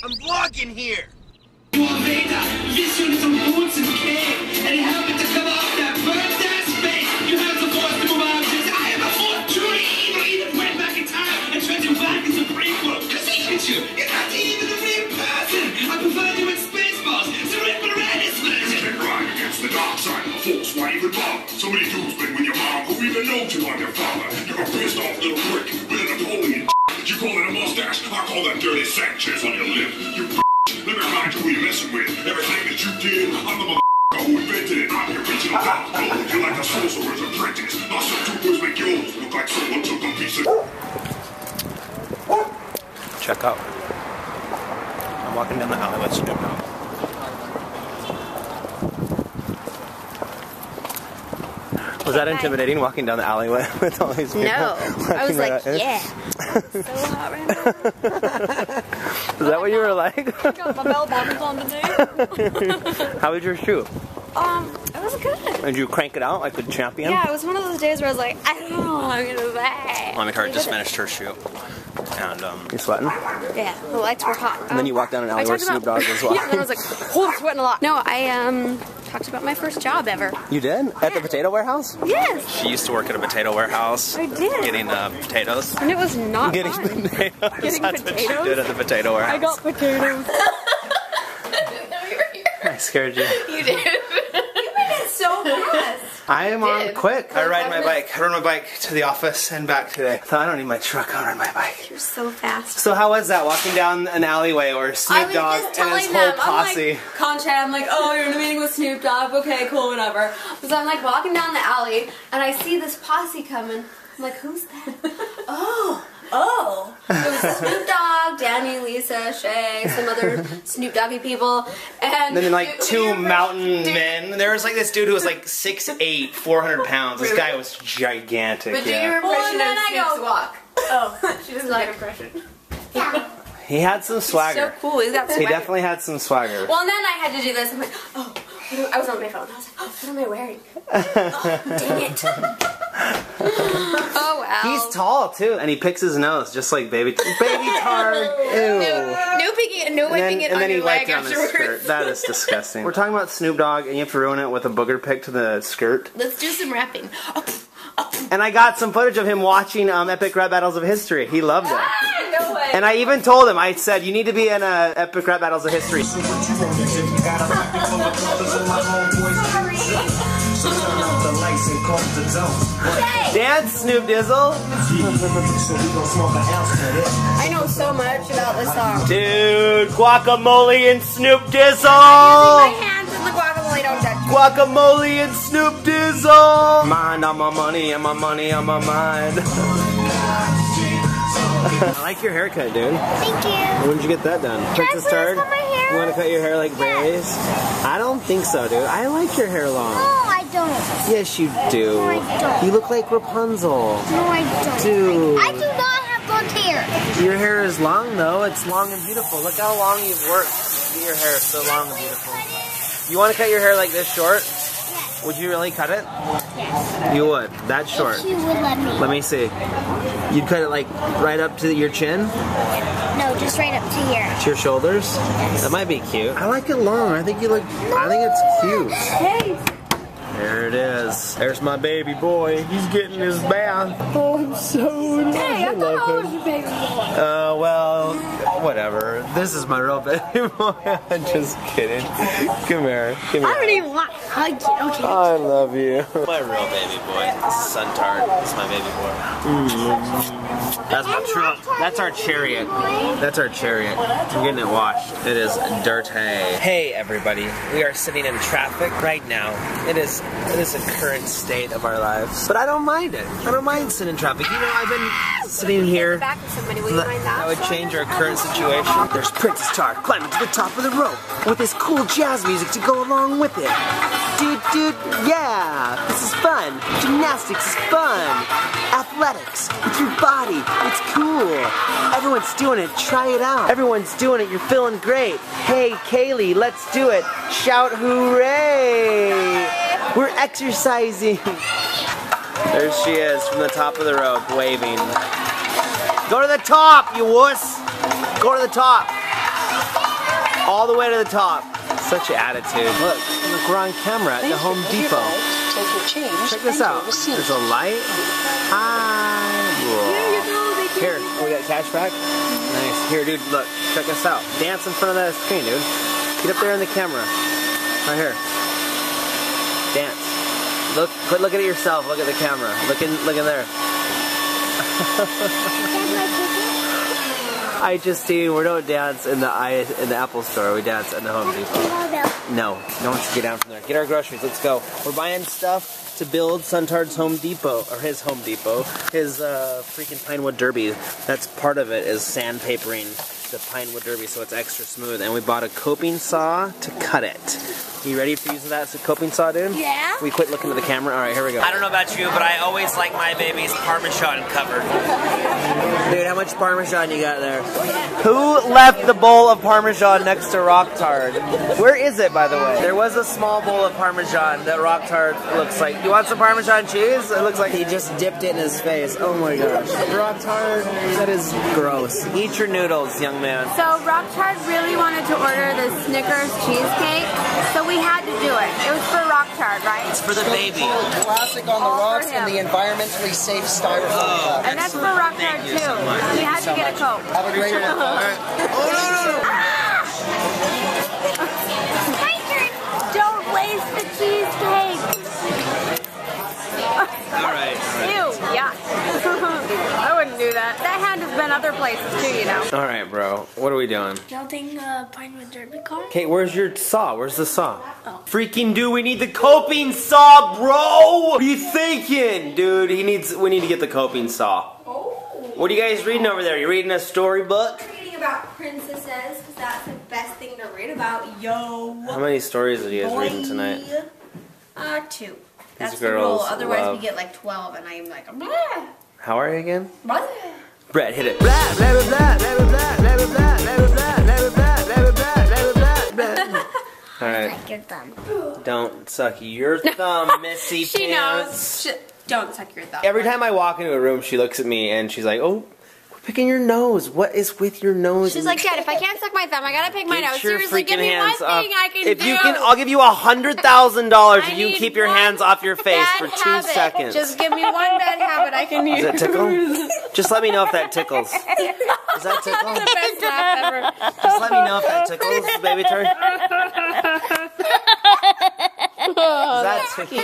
I'm vlogging here. This unit's on boards and cake, and it happened to come off that birthday space. You have the force to move objects. I am a force truly evil. Even went back in time and tried to back into Pinewood. Cause he hit you. You're not even a real person. I provide you with Spaceballs. So rip and red is version. Right against the dark side of the force. Why even bother? So many dudes been with your mom who even knows you on your father. You're a pissed off little prick with a Napoleon. You call it a mustache? I call that dirty Sanchez on your lip. You let me remind you who you're messing with. Everything that you did, I'm the motherfucker who invented it. I'm the original Dr. Gold. You're like a sorcerer's apprentice. I'll set two boys make yours look like someone took a piece of... Check out. I'm walking down the alley with Snoop Dogg. Was that intimidating, walking down the alleyway with all these people? No. I was like, yeah. So hot right now. Is that what you were like? I got my bell bottoms on today. How was your shoot? It was good. Did you crank it out like a champion? Yeah, it was one of those days where I was like, I don't know what I'm gonna say. Mommy Card just finished her shoot. And, you're sweating? Yeah, the lights were hot. And then you walk down an alley with Snoop Dogg as well. Yeah, and then I was like, oh, I'm sweating a lot. No, I, talked about my first job ever. You did? At the potato warehouse? Yes. She used to work at a potato warehouse. I did. Getting potatoes. And it was not Getting fun. potatoes. Getting That's potatoes? what she did at the potato warehouse. I got potatoes. I scared you. You did. You made it so fast. I am on quick. I ride my bike. I rode my bike to the office and back today. I thought I don't need my truck, I'll ride my bike. You're so fast. So how was that, walking down an alleyway or Snoop Dogg and his whole posse? I'm like, oh, you're in a meeting with Snoop Dogg, okay, cool, whatever. So I'm like walking down the alley, and I see this posse coming. I'm like, who's that? Oh. It was Snoop Dogg, Danny, Lisa, Shay, some other Snoop Doggy people, and then like two mountain men. There was like this dude who was like 6'8", 400 pounds. This guy was gigantic. But do your impression of Snoop's walk. Oh, she doesn't like impression. Yeah. He had some swagger. He's so cool. He's got swagger. He definitely had some swagger. Well, and then I had to do this. I'm like, oh, I was on my phone. I was like, oh, what am I wearing? Oh, dang it. Oh, wow. He's tall, too, and he picks his nose, just like Baby Tard. Ew. No wiping it on your leg afterwards. And then he wiped down his skirt. That is disgusting. We're talking about Snoop Dogg, and you have to ruin it with a booger pick to the skirt. Let's do some rapping. And I got some footage of him watching Epic Rap Battles of History. He loved it. No way. And I even told him, I said, you need to be in Epic Rap Battles of History. Dance, Snoop Dizzle. I know so much about this song. Dude, guacamole and Snoop Dizzle. My hands in the guacamole don't touch me. Guacamole and Snoop Dizzle. Mind on my money and my money on my mind. I like your haircut, dude. Thank you. When did you get that done? Princess Tard? You want to cut your hair like Barry's? I don't think so, dude. I like your hair long. No, I don't. Yes, you do. No, I don't. You look like Rapunzel. No, I don't. Dude. I do not have blonde hair. Your hair is long, though. It's long and beautiful. Look how long you've worked to get your hair so long and beautiful. You want to cut your hair like this short? Yes. Would you really cut it? Yes. You would. That short. If you would let me. Let me see. You'd cut it like right up to your chin? No, just right up to here. To your shoulders? Yes. That might be cute. I like it long. I think you look. I think it's cute. Hey. There it is. There's my baby boy. He's getting his bath. Oh, I'm so Hey, I thought I was your baby boy. Well, whatever. This is my real baby boy. I'm just kidding. Come here. Come here. I don't even want to hug you. Okay. I love you. My real baby boy. This is Shaytards. This is my baby boy. That's my truck. That's our chariot. That's our chariot. I'm getting it washed. It is dirty. Hey, everybody. We are sitting in traffic right now. It is a current state of our lives. But I don't mind it. I don't mind sitting in traffic. You know, I've been sitting here. Back with somebody. Will you mind that? That would change our current situation. There's Princess Tard climbing to the top of the rope with this cool jazz music to go along with it. Dude, yeah. This is fun. Gymnastics is fun. Athletics with your body. It's cool. Everyone's doing it. Try it out. Everyone's doing it. You're feeling great. Hey, Kaylee, let's do it. Shout hooray. We're exercising. There she is from the top of the rope, waving. Go to the top, you wuss. Go to the top. All the way to the top. Such an attitude. Look, we're on camera at the Home Depot. Check this out. There's a light. Hi. Here, we got cash back. Nice. Here, dude, look. Check this out. Dance in front of that screen, dude. Get up there in the camera. Right here. Dance. Look at it yourself. Look at the camera. Look in there. I just see we don't dance in the Apple store. We dance in the Home Depot. No one should get down from there. Get our groceries. Let's go. We're buying stuff to build Shaytards' Home Depot, or his Home Depot, his freaking Pinewood Derby. That's part of it, is sandpapering the Pinewood Derby so it's extra smooth. And we bought a coping saw to cut it. You ready for using that as a coping saw, dude? Yeah. We quit looking at the camera. All right, here we go. I don't know about you, but I always like my baby's Parmesan covered. Dude, how much Parmesan you got there? Who left the bowl of Parmesan next to Rocktard? Where is it, by the way? There was a small bowl of Parmesan that Rocktard looks like. You want some Parmesan cheese? It looks like he just dipped it in his face. Oh my gosh. Rocktard, that is gross. Eat your noodles, young man. So Rocktard really wanted to order the Snickers cheesecake, so we had to do it. It was for Rocktard, right? It's for the baby. Classic on the rocks and the environmentally safe styrofoam cup. And that's for Rocktard too. We had to get a Coke. Have a great one. Don't waste the cheesecake. Alright. Ew, yeah. I wouldn't do that. That had to have been other places too, you know. Alright, bro. What are we doing? Building Pinewood Derby car. Okay, where's your saw? Where's the saw? Oh. Freaking dude, we need the coping saw, bro! What are you thinking? Dude, we need to get the coping saw. Oh. What are you guys reading over there? You reading a storybook? I'm reading about princesses, because that's the best thing to read about. Yo. How many stories are you guys reading tonight? 2. That's the rule. Otherwise, we get like 12, and I'm like, blah. How are you again? Blah. Brett, hit it. Blah, blah, blah, blah, blah, blah, blah, blah, blah, blah, blah, blah, blah, blah, blah, blah. All right. Suck your thumb. Don't suck your thumb, Missy She Pants. knows. Don't suck your thumb. Every time I walk into a room, she looks at me and she's like, "Oh, quit picking your nose. What is with your nose?" She's like, Dad, if I can't suck my thumb, I gotta pick my nose. Get your Seriously, give freaking me one hands thing off. I can If do. you can, I'll give you $100,000 if I you need keep your one hands off your face bad for 2 habit. seconds. Just give me one bad habit I can use. Does that tickle? Just let me know if that tickles. Does that tickle? The best laugh ever. Just let me know if that tickles, baby turd. Does that tickle?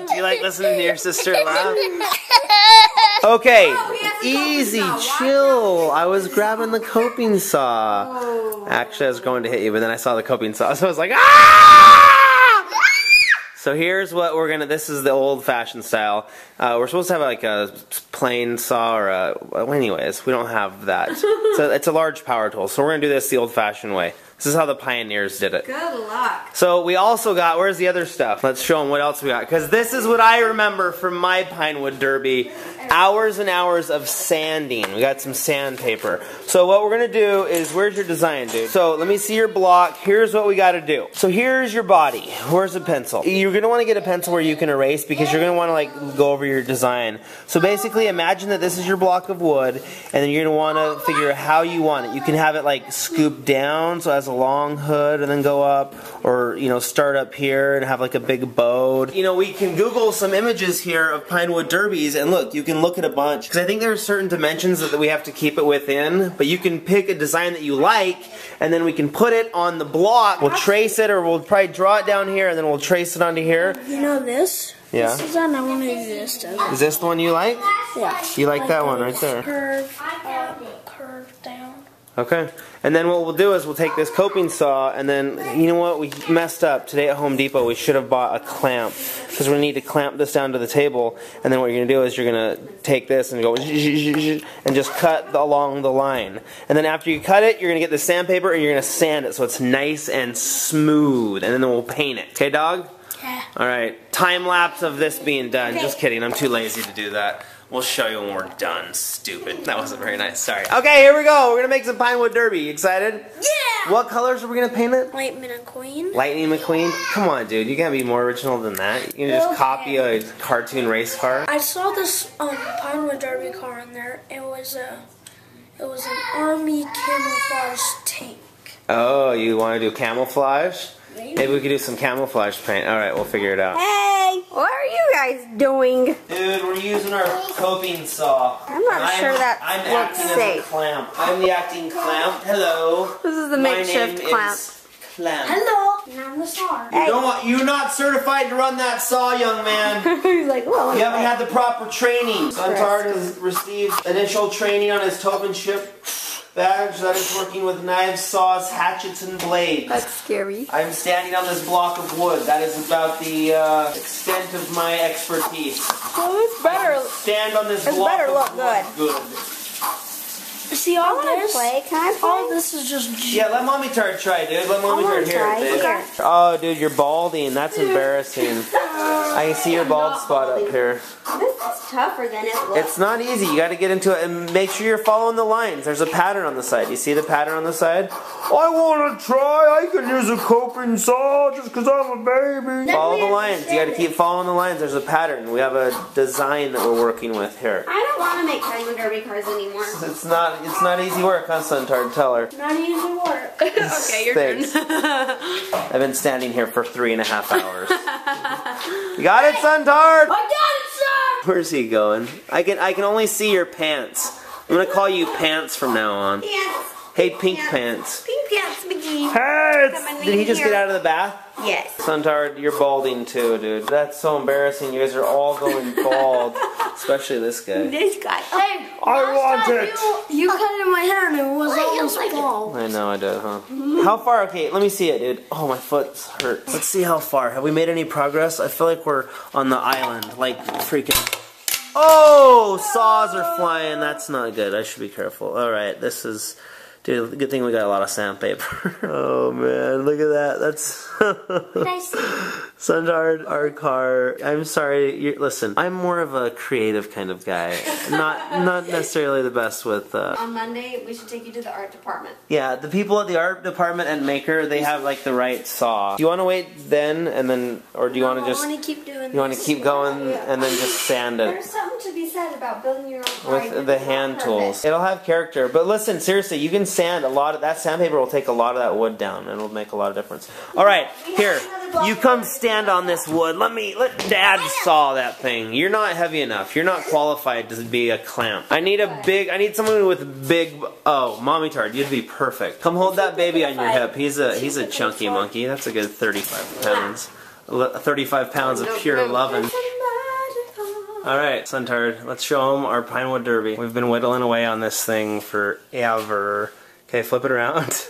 Do you like listening to your sister laugh? Okay, easy, chill. I was grabbing the coping saw. Actually, I was going to hit you, but then I saw the coping saw, so I was like, ah! So here's what we're gonna, this is the old-fashioned style. We're supposed to have like a plain saw or a, well, anyways, we don't have that. So it's a large power tool, so we're gonna do this the old-fashioned way. This is how the pioneers did it. Good luck. So we also got, where's the other stuff? Let's show them what else we got. Because this is what I remember from my Pinewood Derby. Hours and hours of sanding. We got some sandpaper. So what we're going to do is, where's your design, dude? So let me see your block. Here's what we got to do. So here's your body. Where's a pencil? You're going to want to get a pencil where you can erase because you're going to want to like go over your design. So basically imagine that this is your block of wood and then you're going to want to figure out how you want it. You can have it like scoop down so it has a long hood and then go up, or you know, start up here and have like a big bow. You know, we can Google some images here of Pinewood Derbies and look, you can look at a bunch because I think there are certain dimensions that we have to keep it within, but you can pick a design that you like and then we can put it on the block. We'll trace it, or we'll probably draw it down here and then we'll trace it onto here. You know this? Yeah. This design, I want to do this design. Is this the one you like? Yeah. You like that one right there? Curve down. Okay, and then what we'll do is we'll take this coping saw and then, you know what, we messed up. Today at Home Depot we should have bought a clamp because we need to clamp this down to the table, and then what you're going to do is you're going to take this and go and just cut along the line. And then after you cut it, you're going to get the sandpaper and you're going to sand it so it's nice and smooth, and then we'll paint it. Okay, dog? Yeah. Alright, time lapse of this being done. Just kidding, I'm too lazy to do that. We'll show you when we're done, stupid. That wasn't very nice, sorry. Okay, here we go. We're gonna make some Pinewood Derby. You excited? Yeah! What colors are we gonna paint it? Lightning McQueen. Lightning McQueen? Come on, dude. You can't be more original than that. You can just copy a cartoon race car. I saw this Pinewood Derby car in there. It was an army camouflage tank. Oh, you want to do camouflage? Maybe we could do some camouflage paint. All right, we'll figure it out. Hey, what are you guys doing? Dude, we're using our coping saw. I'm not sure that I'm looks acting safe. as a clamp. I'm the acting clamp. Hello. This is the makeshift clamp. Clamp. Hello. And I'm the star. You're not certified to run that saw, young man. He's like, well, You haven't had the proper training. Shaytard has received initial training on his topenship badge that is working with knives, saws, hatchets, and blades. that's scary. I'm standing on this block of wood. That is about the extent of my expertise. Well, this better. Stand on this This block better of look wood. good. See all this? Can I play? All this is just. Yeah, let Mommy Tart try, dude. Let Mommy Tart hear it, dude. Okay. Oh, dude, you're balding. That's embarrassing. I can see your bald spot up here. This is tougher than it looks. It's not easy. You got to get into it and make sure you're following the lines. There's a pattern on the side. You see the pattern on the side? I want to try. I can use a coping saw just because I'm a baby. Follow the lines. You got to keep following the lines. There's a pattern. We have a design that we're working with here. I don't want to make Pinewood Derby cars anymore. It's not easy work, huh, Shaytard? Tell her. Not easy work. Okay, your Thanks. turn. I've been standing here for 3.5 hours. You got it, Shaytard? I got it, sir. Where's he going? I can only see your pants. I'm gonna call you Pants from now on. Pants. Hey, Pink Pants. Pink Pants McGee. Hey, Coming did he in just here. get out of the bath? Yes. Shaytard, you're balding too, dude. That's so embarrassing. You guys are all going bald, especially this guy. This guy. Hey, I want it. you cut in my hair and it was almost bald. I know I did, huh? How far? Okay, let me see it, dude. Oh, my foot hurts. Let's see how far. Have we made any progress? I feel like we're on the island, like freaking. Oh, saws are flying. That's not good. I should be careful. All right, this is. Dude, good thing we got a lot of sandpaper. Oh man, look at that. That's Shaytard, our car. I'm sorry. Listen, I'm more of a creative kind of guy. Not necessarily the best with. On Monday, we should take you to the art department. Yeah, the people at the art department and Maker, they have like the right saw. Do you want to wait then and then, or do you want to just? I want to keep doing You want to keep going and then just sand it There's something to be said about building your own car. with the hand tools. It'll have character. But listen, seriously, you can sand a lot of that. Sandpaper will take a lot of that wood down, and it'll make a lot of difference. All right, here, you come stand on this wood. Let Dad saw that thing. You're not heavy enough. You're not qualified to be a clamp. I need someone with big. Oh, Mommy Tart, you'd be perfect. Come hold that baby on your hip. He's a chunky monkey. That's a good 35 pounds. 35 pounds of pure lovin'. Alright, Shaytard, let's show him our Pinewood Derby. We've been whittling away on this thing forever. Okay, flip it around.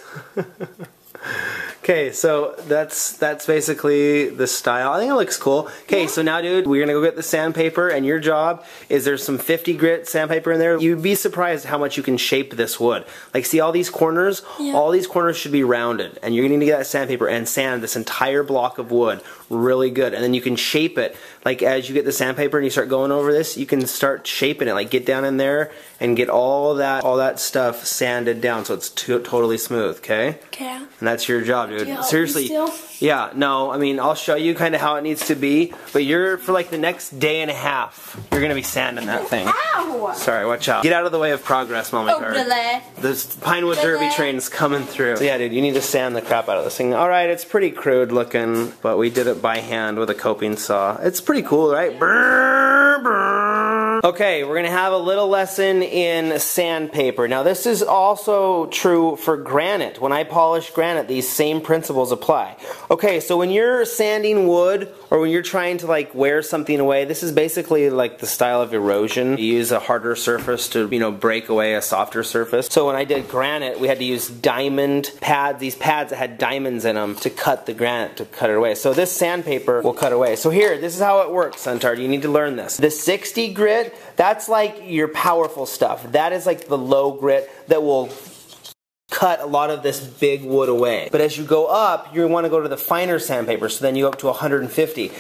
Okay, so that's basically the style. I think it looks cool. Okay, so now, dude, we're gonna go get the sandpaper, and your job is there's some 50 grit sandpaper in there. You'd be surprised how much you can shape this wood. Like, see all these corners? Yeah. All these corners should be rounded, and you're gonna need to get that sandpaper and sand this entire block of wood really good, and then you can shape it. Like, as you get the sandpaper and you start going over this, you can start shaping it. Like, get down in there and get all that stuff sanded down so it's totally smooth. Okay. Okay. And that's your job, dude. Seriously. Still? Yeah. No. I mean, I'll show you kind of how it needs to be, but you're for like the next day and a half, you're gonna be sanding that thing. Ow! Sorry. Watch out. Get out of the way of progress, Mommy Tart. This Pinewood Derby train's coming through. So yeah, dude. You need to sand the crap out of this thing. All right. It's pretty crude looking, but we did it by hand with a coping saw. It's pretty cool, right? Brr, brr. Okay, we're gonna have a little lesson in sandpaper. Now this is also true for granite. When I polish granite, these same principles apply. Okay, so when you're sanding wood or when you're trying to like wear something away, this is basically like the style of erosion. You use a harder surface to, you know, break away a softer surface. So when I did granite, we had to use diamond pads, these pads that had diamonds in them to cut the granite, to cut it away. So this sandpaper will cut away. So here, this is how it works, Shaytard. You need to learn this. The 60 grit, that's like your powerful stuff. That is like the low grit that will cut a lot of this big wood away. But as you go up, you want to go to the finer sandpaper, so then you go up to 150.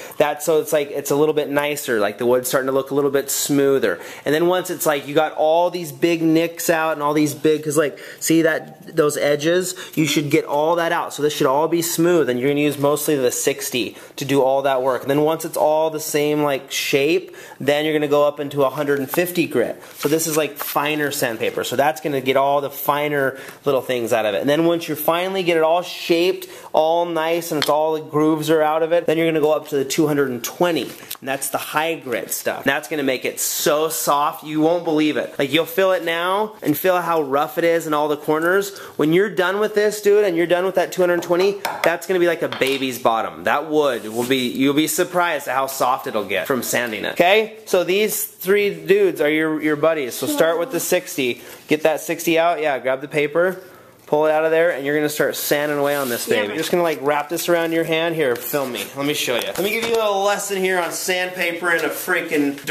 So it's like, it's a little bit nicer, like the wood's starting to look a little bit smoother. And then once it's like, you got all these big nicks out and all these big, because like, see that, those edges, you should get all that out. So this should all be smooth, and you're going to use mostly the 60 to do all that work. And then once it's all the same like shape, then you're going to go up into 150 grit. So this is like finer sandpaper. So that's going to get all the finer little things out of it. And then once you finally get it all shaped, all nice, and it's all the grooves are out of it, then you're going to go up to the 220. And that's the high grit stuff. And that's going to make it so soft, you won't believe it. Like, you'll feel it now and feel how rough it is in all the corners. When you're done with this, dude, and you're done with that 220, that's going to be like a baby's bottom. That wood will be, you'll be surprised at how soft it'll get from sanding it. Okay? So these three dudes are your buddies. So start with the 60. Get that 60 out. Yeah, grab the paper. Pull it out of there, and you're going to start sanding away on this baby. You're just going to like wrap this around your hand. Here, film me. Let me show you. Let me give you a little lesson here on sandpaper in a freaking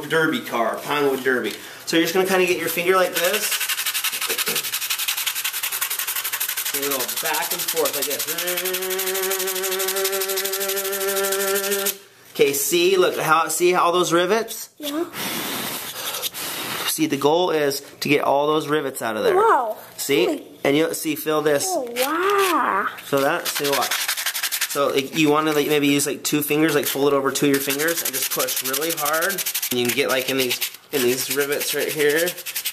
derby car, Pinewood derby. So you're just going to kind of get your finger like this. And you go back and forth like this. Okay, see, look how, see all those rivets? Yeah. See, the goal is to get all those rivets out of there. Wow. See? And you'll see, feel this. Oh, wow. So that, see what? So like, you want to like maybe use like 2 fingers, like fold it over 2 of your fingers and just push really hard. And you can get like in these rivets right here,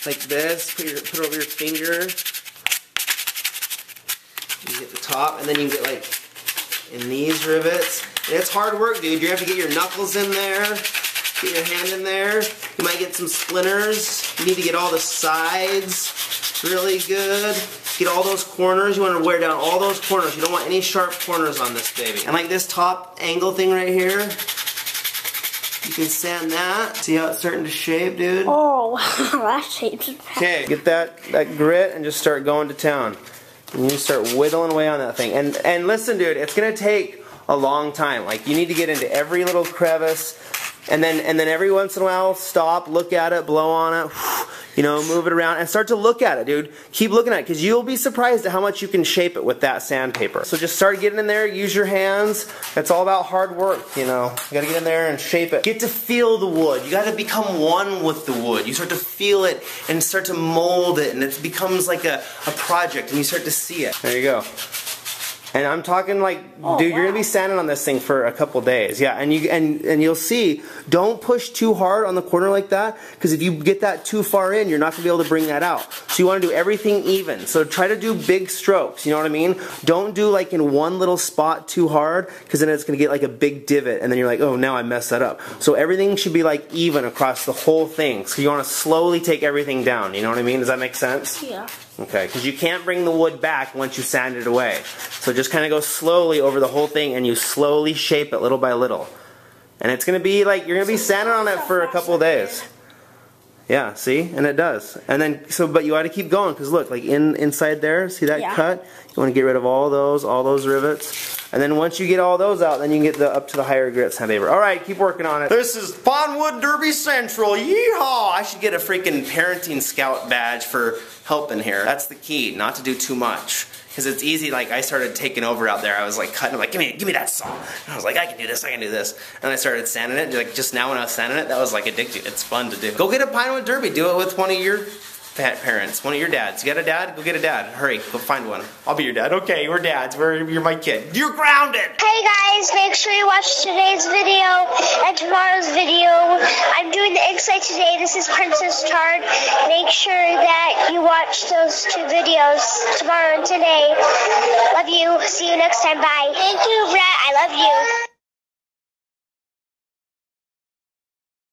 like this. Put it over your finger. You get the top, and then you can get like in these rivets. And it's hard work, dude. You have to get your knuckles in there. Get your hand in there. You might get some splinters. You need to get all the sides really good. Get all those corners. You want to wear down all those corners. You don't want any sharp corners on this baby. And like this top angle thing right here, you can sand that. See how it's starting to shape, dude? Oh, wow, that shapes bad. Okay, get that grit and just start going to town. And you start whittling away on that thing. And listen, dude, it's gonna take a long time. Like, you need to get into every little crevice. And then every once in a while, stop, look at it, blow on it, you know, move it around, and start to look at it, dude. Keep looking at it, because you'll be surprised at how much you can shape it with that sandpaper. So just start getting in there, use your hands. It's all about hard work, you know. You gotta get in there and shape it. Get to feel the wood. You gotta become one with the wood. You start to feel it and start to mold it, and it becomes like a project, and you start to see it. There you go. And I'm talking like, dude, you're gonna be sanding on this thing for a couple days. Yeah, and you'll see, don't push too hard on the corner like that, because if you get that too far in, you're not gonna be able to bring that out. So you wanna do everything even. So try to do big strokes, you know what I mean? Don't do like in one little spot too hard, because then it's gonna get like a big divot, and then you're like, oh, now I messed that up. So everything should be like even across the whole thing. So you wanna slowly take everything down, you know what I mean? Does that make sense? Yeah. Okay, because you can't bring the wood back once you sand it away. So just kind of go slowly over the whole thing, and you slowly shape it little by little. And it's going to be like, you're going to be sanding on it for a couple of days. Yeah, see? And it does. And then, but you got to keep going, because look, like inside there, see that cut? You want to get rid of all those rivets. And then once you get all those out, then you can get up to the higher grit sandpaper. Alright, keep working on it. This is Pinewood Derby Central. Yeehaw! I should get a freaking parenting scout badge for helping here. That's the key, not to do too much. Because it's easy, like I started taking over out there. I was like cutting, like, give me that saw. And I was like, I can do this, I can do this. And I started sanding it, like just now when I was sanding it, that was like addictive. It's fun to do. Go get a Pinewood Derby, do it with one of your parents, one of your dads. You got a dad? Go get a dad. Hurry, go find one. I'll be your dad. Okay, we're dads. You're my kid. You're grounded! Hey guys, make sure you watch today's video and tomorrow's video. I'm doing the inside today. This is Princess Tard. Make sure that you watch those 2 videos tomorrow and today. Love you. See you next time. Bye. Thank you, Brett. I love you.